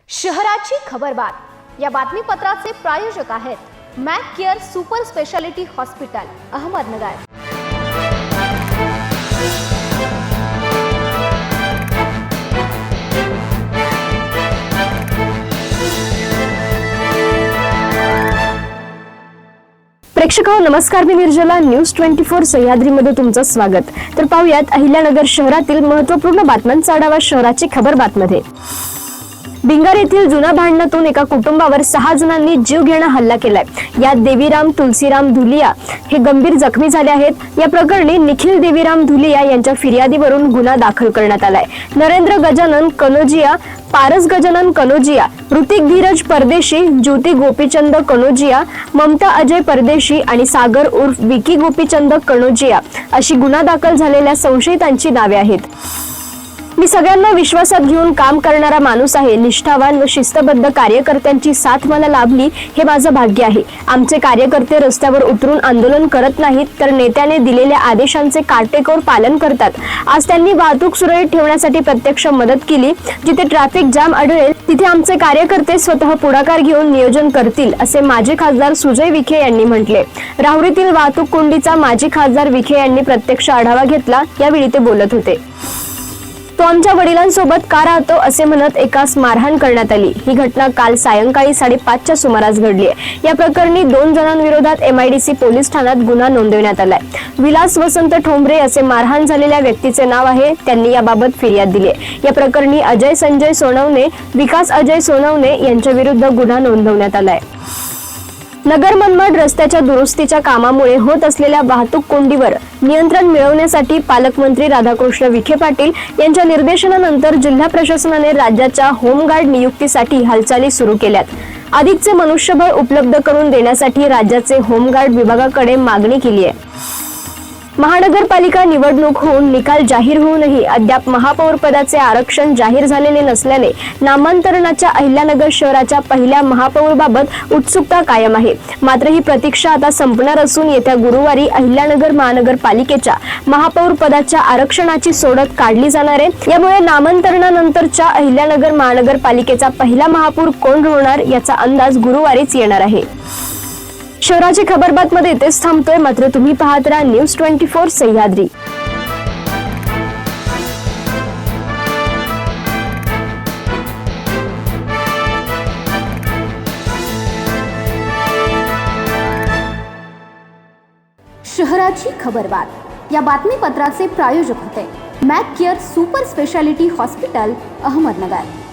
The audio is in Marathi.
शहराची खबरबात या बातमीपत्राचे प्रायोजक आहेत Mac Care Super Speciality Hospital Ahmednagar. प्रेक्षकांनो नमस्कार, मी निर्जला न्यूज 24 सह्याद्रीमध्ये तुमचं स्वागत। तर पाहूयात अहिल्यानगर शहरातील महत्त्वपूर्ण बातम्यांचा आढावा शहराची खबरबातमध्ये। भिंगार येथील जुना भांडणातून एका कुटुंबावर 6 जणांनी जीवघेणा हल्ला केलाय। यात देवीराम तुलसीराम धुलिया हे गंभीर जखमी झाले आहेत। या प्रकरणी निखिल देवीराम धुलिया यांच्या फिर्यादीवरून गुन्हा दाखल करण्यात आलाय। नरेंद्र गजानन कनोजिया, पारस गजानन कनोजिया, ऋतिक धीरज परदेशी, ज्योती गोपीचंद कनोजिया, ममता अजय परदेशी आणि सागर उर्फ विकी गोपीचंद कनोजिया अशी गुन्हा दाखल झालेल्या संशयितांची नावे आहेत। मी सगळ्यांना विश्वासात घेऊन काम करणारा माणूस आहे। निष्ठावान व शिस्तबद्ध कार्यकर्त्यांची साथ मला लाभली हे माझं भाग्य आहे। आमचे कार्यकर्ते रस्त्यावर उतरून आंदोलन करत नाहीत, तर नेत्याने दिलेल्या आदेशांचे काटेकोर पालन करतात। आज त्यांनी वाहतूक सुरळीत ठेवण्यासाठी प्रत्यक्ष मदत केली। जिथे ट्रॅफिक जाम आढळेल तिथे आमचे कार्यकर्ते स्वतः पुढाकार घेऊन नियोजन करतील, असे माजी खासदार सुजय विखे यांनी म्हटले। राहुरीतील वाहतूक कोंडीचा माजी खासदार विखे यांनी प्रत्यक्ष आढावा घेतला। यावेळी ते बोलत होते। तो आमच्या वडिलांसोबत का राहतो असे म्हणत एकास मारहाण करण्यात आली। ही घटना काल सायंकाळी 5:30च्या सुमारास घडली आहे। या प्रकरणी 2 जणांविरोधात MIDC पोलीस ठाण्यात गुन्हा नोंदवण्यात आलाय। विलास वसंत ठोंबरे असे मारहाण झालेल्या व्यक्तीचे नाव आहे। त्यांनी याबाबत फिर्याद दिली आहे। या प्रकरणी अजय संजय सोनवणे, विकास अजय सोनवणे यांच्या विरुद्ध गुन्हा नोंदवण्यात आलाय। नगर मनमाड रस्त्याच्या दुरुस्तीच्या कामामुळे होत असलेल्या वाहतूक कोंडीवर नियंत्रण मिळवण्यासाठी पालकमंत्री राधाकृष्ण विखे पाटील यांच्या निर्देशनानंतर जिल्हा प्रशासनाने राज्याच्या होमगार्ड नियुक्तीसाठी हालचाली सुरू केल्यात। अधिकचे मनुष्यबळ उपलब्ध करून देण्यासाठी राज्याचे होमगार्ड विभागाकडे मागणी केली आहे। महानगरपालिका निवडणूक होऊन निकाल जाहीर होऊनही अद्याप महापौर पदाचे आरक्षण जाहीर झालेले नसल्याने नामांतरणाच्या अहिल्यानगर शहराच्या पहिल्या महापौरबाबत उत्सुकता कायम आहे। मात्र ही प्रतीक्षा आता संपणार असून येत्या गुरुवारी अहिल्यानगर महानगरपालिकेच्या महापौर पदाच्या आरक्षणाची सोडत काढली जाणार आहे। यामुळे नामांतरणानंतरच्या अहिल्यानगर महानगरपालिकेचा पहिला महापौर कोण होणार याचा अंदाज गुरुवारीच येणार आहे। शहराची खबरबातमध्ये इथेच थांबतोय, मात्र तुम्ही पाहत राहा न्यूज 24 सह्याद्री। शहराची खबरबात या बातमीपत्राचे प्रायोजक होते Mac Care Super Speciality Hospital Ahmednagar.